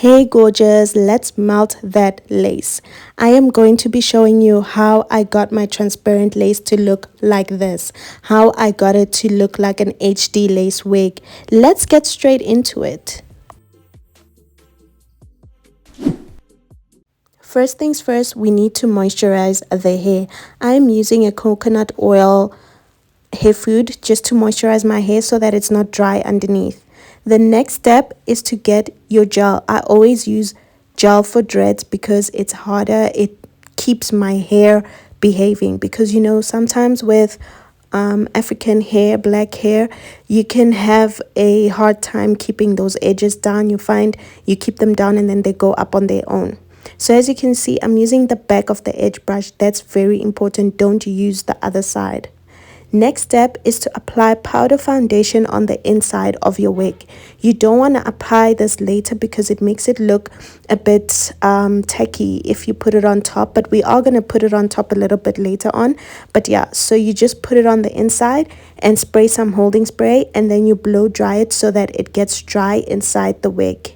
Hey gorgeous, let's melt that lace. I am going to be showing you how I got my transparent lace to look like this, how I got it to look like an HD lace wig. Let's get straight into it. First things first, we need to moisturize the hair. I'm using a coconut oil hair food just to moisturize my hair so that it's not dry underneath. The next step is to get your gel. I always use gel for dreads because it's harder. It keeps my hair behaving because sometimes with African hair, black hair, you can have a hard time keeping those edges down. You find you keep them down and then they go up on their own. So as you can see, I'm using the back of the edge brush. That's very important. Don't use the other side. Next step is to apply powder foundation on the inside of your wig. You don't want to apply this later because it makes it look a bit tacky if you put it on top, but we are going to put it on top a little bit later on. But yeah, so you just put it on the inside and spray some holding spray, and then you blow dry it so that it gets dry inside the wig.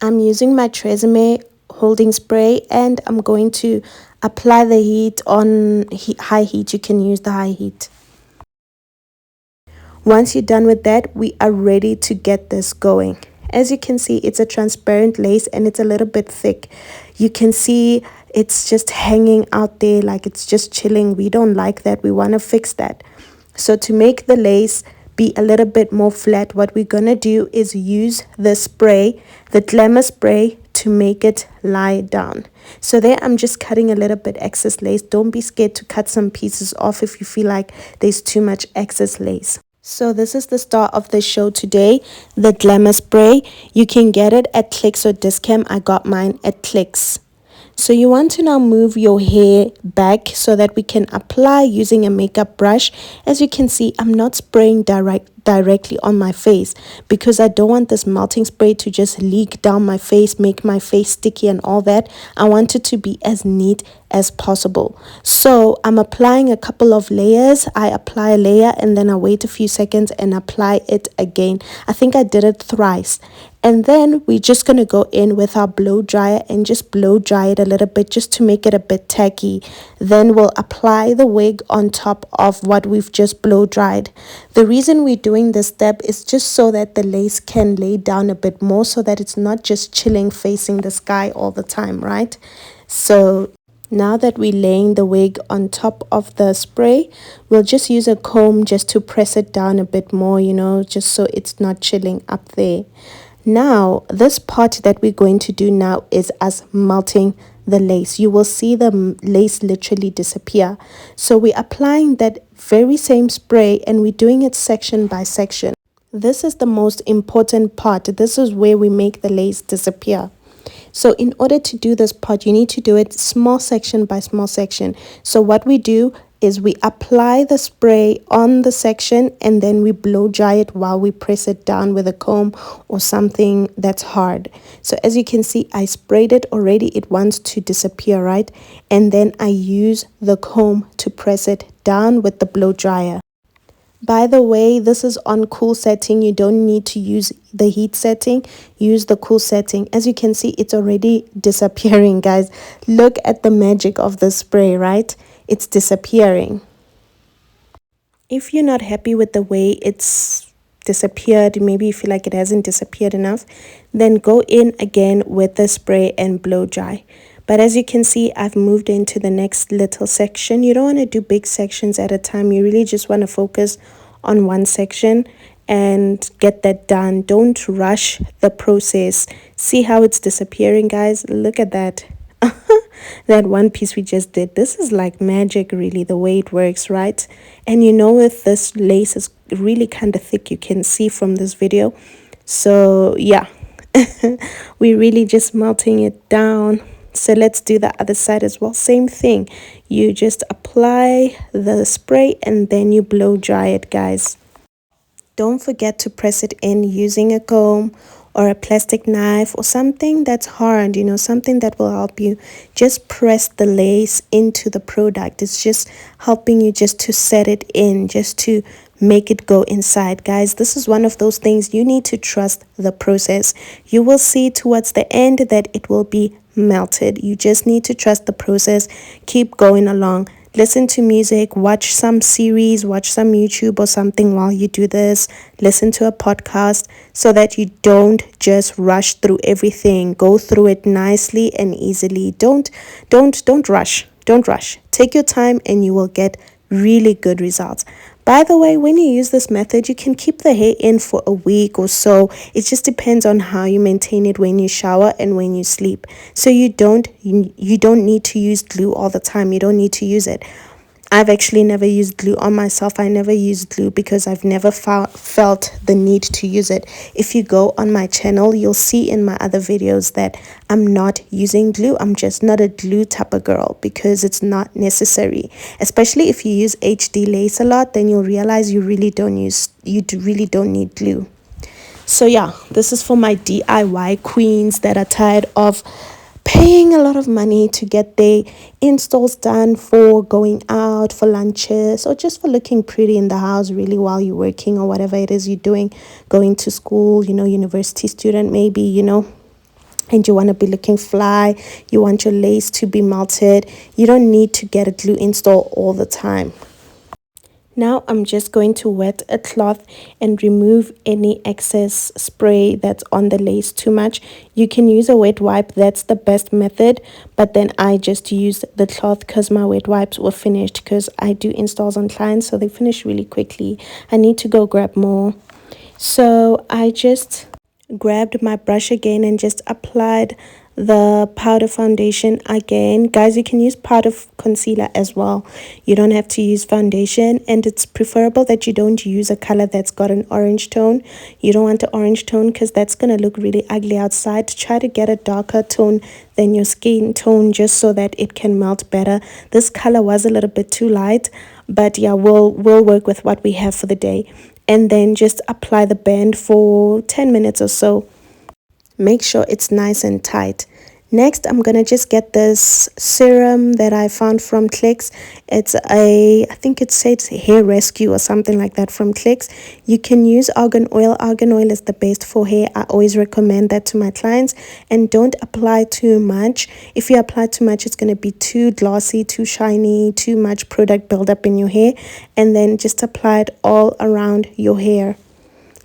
I'm using my Tresemme holding spray and I'm going to apply the heat on high heat. You can use the high heat. Once you're done with that, we are ready to get this going. As you can see, it's a transparent lace and it's a little bit thick. You can see it's just hanging out there like it's just chilling. We don't like that. We want to fix that. So to make the lace be a little bit more flat, what we're gonna do is use the spray, the glamour spray, to make it lie down. So there I'm just cutting a little bit excess lace. Don't be scared to cut some pieces off if you feel like there's too much excess lace. So this is the star of the show today, the glamour spray. You can get it at Clicks or Discam. I got mine at Clicks. So you want to now move your hair back so that we can apply using a makeup brush. As you can see, I'm not spraying directly on my face because I don't want this melting spray to just leak down my face, make my face sticky and all that. I want it to be as neat as possible. So I'm applying a couple of layers. I apply a layer and then I wait a few seconds and apply it again. I think I did it thrice. And then we're just going to go in with our blow dryer and just blow dry it a little bit just to make it a bit tacky. Then we'll apply the wig on top of what we've just blow dried. The reason we're doing this step is just so that the lace can lay down a bit more so that it's not just chilling facing the sky all the time, right? So now that we're laying the wig on top of the spray, we'll just use a comb just to press it down a bit more, just so it's not chilling up there. Now, this part that we're going to do now is us melting the lace. You will see the lace literally disappear. So we're applying that very same spray and we're doing it section by section. This is the most important part. This is where we make the lace disappear. So in order to do this part, you need to do it small section by small section. So what we do is we apply the spray on the section and then we blow dry it while we press it down with a comb or something that's hard. So as you can see, I sprayed it already. It wants to disappear, right? And then I use the comb to press it down with the blow dryer. By the way, this is on cool setting. You don't need to use the heat setting. Use the cool setting. As you can see, it's already disappearing, guys. Look at the magic of the spray, right? It's disappearing. If you're not happy with the way it's disappeared, maybe you feel like it hasn't disappeared enough, then go in again with the spray and blow dry. But as you can see, I've moved into the next little section. You don't want to do big sections at a time. You really just want to focus on one section and get that done. Don't rush the process. See how it's disappearing, guys? Look at that. That one piece we just did. This is like magic, really, the way it works, right? And with this lace is really kind of thick. You can see from this video. So yeah, we're really just melting it down. So let's do the other side as well. Same thing. You just apply the spray and then you blow dry it, guys. Don't forget to press it in using a comb or a plastic knife or something that's hard, something that will help you. Just press the lace into the product. It's just helping you just to set it in, just to make it go inside. Guys, this is one of those things you need to trust the process. You will see towards the end that it will be melted. You just need to trust the process. Keep going along. Listen to music, watch some series, watch some YouTube or something while you do this. Listen to a podcast so that you don't just rush through everything. Go through it nicely and easily. Don't rush. Don't rush. Take your time and you will get really good results. By the way, when you use this method, you can keep the hair in for a week or so. It just depends on how you maintain it when you shower and when you sleep. So you don't need to use glue all the time. You don't need to use it. I've actually never used glue on myself. I never used glue because I've never felt the need to use it. If you go on my channel, you'll see in my other videos that I'm not using glue. I'm just not a glue type of girl because it's not necessary. Especially if you use HD lace a lot, then you'll realize you really don't need glue. So yeah, this is for my DIY queens that are tired of paying a lot of money to get their installs done for going out, for lunches, or just for looking pretty in the house really while you're working or whatever it is you're doing, going to school, university student maybe, and you want to be looking fly, you want your lace to be melted. You don't need to get a glue install all the time. Now I'm just going to wet a cloth and remove any excess spray that's on the lace too much. You can use a wet wipe, that's the best method, but then I just used the cloth because my wet wipes were finished because I do installs on clients, so they finish really quickly. I need to go grab more. So I just grabbed my brush again and just applied the powder foundation again. Guys, you can use powder concealer as well. You don't have to use foundation, and it's preferable that you don't use a color that's got an orange tone. You don't want an orange tone because that's going to look really ugly outside. Try to get a darker tone than your skin tone just so that it can melt better. This color was a little bit too light, but yeah, we'll work with what we have for the day. And then just apply the band for 10 minutes or so. Make sure it's nice and tight. Next, I'm going to just get this serum that I found from Clicks. It's I think it says hair rescue or something like that from Clicks. You can use argan oil. Argan oil is the best for hair. I always recommend that to my clients. And don't apply too much. If you apply too much, it's going to be too glossy, too shiny, too much product buildup in your hair. And then just apply it all around your hair.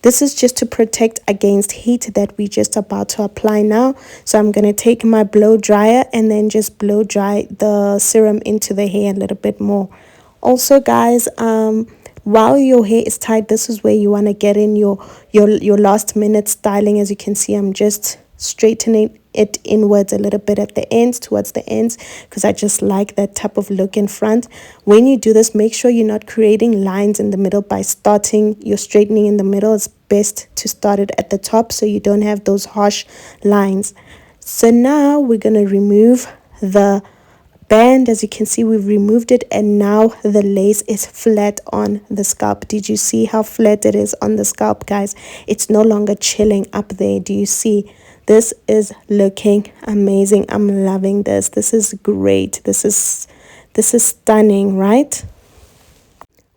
This is just to protect against heat that we're just about to apply now. So I'm going to take my blow dryer and then just blow dry the serum into the hair a little bit more. Also, guys, while your hair is tight, this is where you want to get in your last minute styling. As you can see, I'm just straightening it inwards a little bit at the ends, towards the ends, because I just like that type of look in front. When you do this, make sure you're not creating lines in the middle by starting your straightening in the middle. It's best to start it at the top so you don't have those harsh lines. So now we're going to remove the band. As you can see, we've removed it, and now the lace is flat on the scalp. Did you see how flat it is on the scalp, guys? It's no longer chilling up there. Do you see? This is looking amazing. I'm loving this. This is great. This is stunning, right?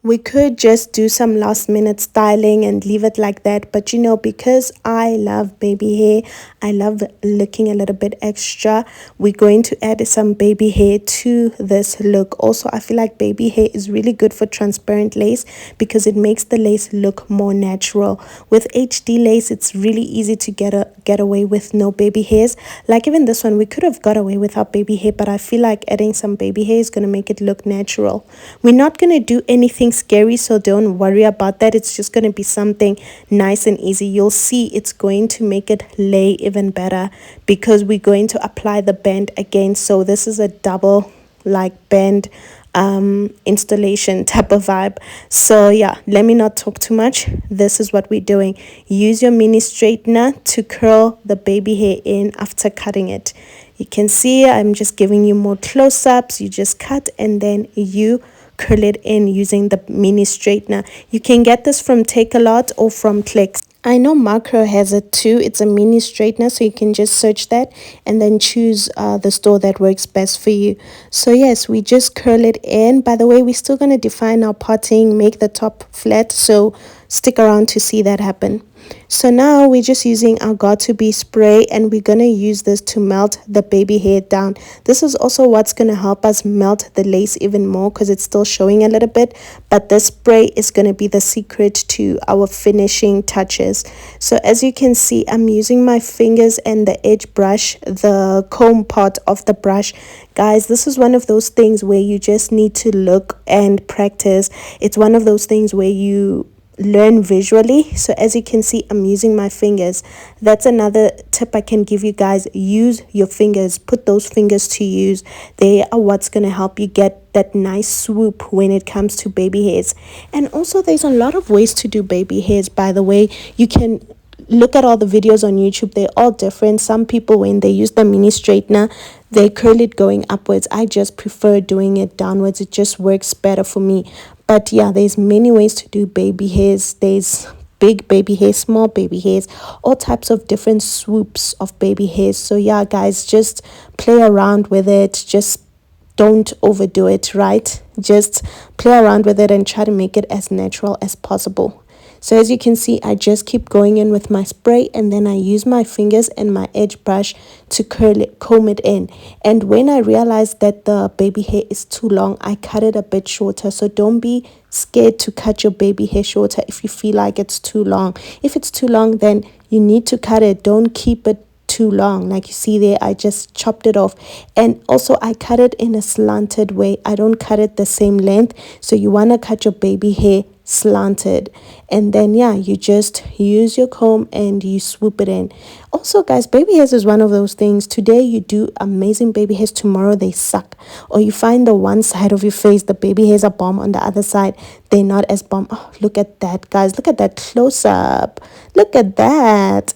We could just do some last minute styling and leave it like that, but because I love baby hair, I love looking a little bit extra, we're going to add some baby hair to this look. Also, I feel like baby hair is really good for transparent lace because it makes the lace look more natural. With HD lace, it's really easy to get away with no baby hairs. Like even this one, we could have got away without baby hair, but I feel like adding some baby hair is going to make it look natural. We're not going to do anything scary, so don't worry about that. It's just going to be something nice and easy. You'll see it's going to make it lay even better because we're going to apply the band again. So this is a double like band installation type of vibe. So yeah, let me not talk too much. This is what we're doing. Use your mini straightener to curl the baby hair in after cutting it. You can see I'm just giving you more close-ups. You just cut and then you curl it in using the mini straightener. You can get this from Takealot or from Clicks. I know Macro has it too. It's a mini straightener, so you can just search that and then choose the store that works best for you. So yes, we just curl it in. By the way, we're still going to define our parting, make the top flat, so stick around to see that happen. So now we're just using our got2b spray, and we're going to use this to melt the baby hair down. This is also what's going to help us melt the lace even more, because it's still showing a little bit, but this spray is going to be the secret to our finishing touches. So as you can see, I'm using my fingers and the edge brush, the comb part of the brush. Guys, this is one of those things where you just need to look and practice. It's one of those things where you learn visually. So as you can see, I'm using my fingers. That's another tip I can give you guys. Use your fingers. Put those fingers to use. They are what's going to help you get that nice swoop when it comes to baby hairs. And also, there's a lot of ways to do baby hairs, by the way. You can look at all the videos on YouTube. They're all different. Some people, when they use the mini straightener, they curl it going upwards. I just prefer doing it downwards. It just works better for me. But yeah, there's many ways to do baby hairs. There's big baby hairs, small baby hairs, all types of different swoops of baby hairs. So yeah, guys, just play around with it. Just don't overdo it, right? Just play around with it and try to make it as natural as possible. So as you can see, I just keep going in with my spray, and then I use my fingers and my edge brush to comb it in. And when I realize that the baby hair is too long, I cut it a bit shorter. So don't be scared to cut your baby hair shorter if you feel like it's too long. If it's too long, then you need to cut it. Don't keep it too long. Like you see there, I just chopped it off. And also, I cut it in a slanted way. I don't cut it the same length. So you want to cut your baby hair slanted, and then yeah, you just use your comb and you swoop it in. Also guys, baby hairs is one of those things. Today you do amazing baby hairs, tomorrow they suck, or you find the one side of your face the baby hairs are bomb, on the other side they're not as bomb. Oh, look at that, guys. Look at that close up. Look at that.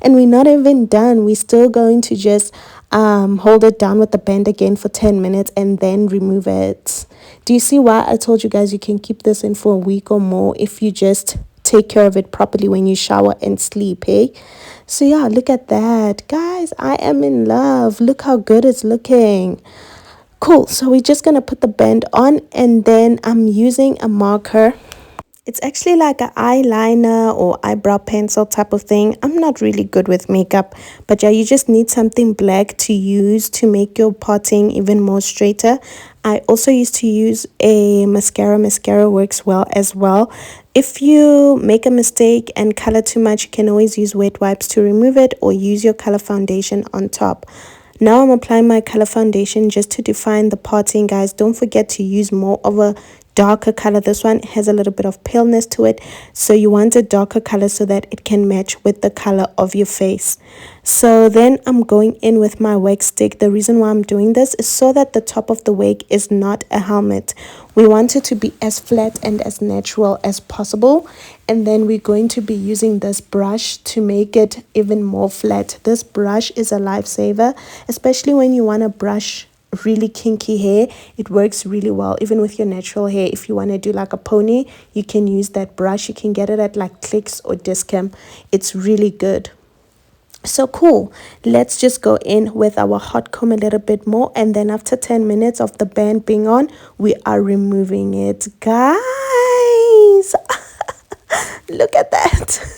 And we're not even done. We're still going to just hold it down with the band again for 10 minutes and then remove it. Do you see why I told you guys you can keep this in for a week or more if you just take care of it properly when you shower and sleep, hey? So yeah, look at that. Guys, I am in love. Look how good it's looking. Cool. So we're just going to put the band on, and then I'm using a marker. It's actually like an eyeliner or eyebrow pencil type of thing. I'm not really good with makeup, but yeah, you just need something black to use to make your parting even more straighter. I also used to use a mascara. Mascara works well as well. If you make a mistake and color too much, you can always use wet wipes to remove it, or use your color foundation on top. Now I'm applying my color foundation just to define the parting, guys. Don't forget to use more of a darker color. This one has a little bit of paleness to it, so you want a darker color so that it can match with the color of your face. So then I'm going in with my wig stick. The reason why I'm doing this is so that the top of the wig is not a helmet. We want it to be as flat and as natural as possible, and then we're going to be using this brush to make it even more flat. This brush is a lifesaver, especially when you want to brush really kinky hair. It works really well even with your natural hair. If you want to do like a pony, you can use that brush. You can get it at like Clicks or Discam. It's really good. So cool. Let's just go in with our hot comb a little bit more, and then after 10 minutes of the band being on, we are removing it, guys. Look at that.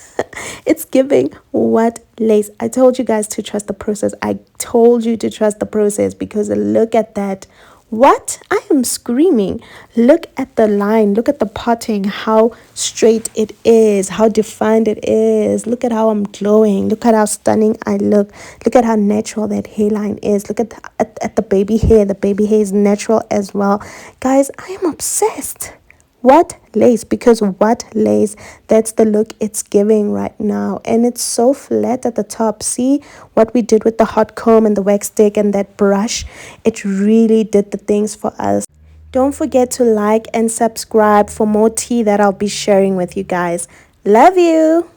It's giving what lace. I told you guys to trust the process. I told you to trust the process, because look at that. What? I am screaming. Look at the line. Look at the parting, how straight it is, how defined it is. Look at how I'm glowing. Look at how stunning I look. Look at how natural that hairline is. Look at the baby hair. The baby hair is natural as well. Guys, I am obsessed. What lace? Because what lace? That's the look it's giving right now, and it's so flat at the top. See what we did with the hot comb and the wax stick and that brush? It really did the things for us. Don't forget to like and subscribe for more tea that I'll be sharing with you guys. Love you.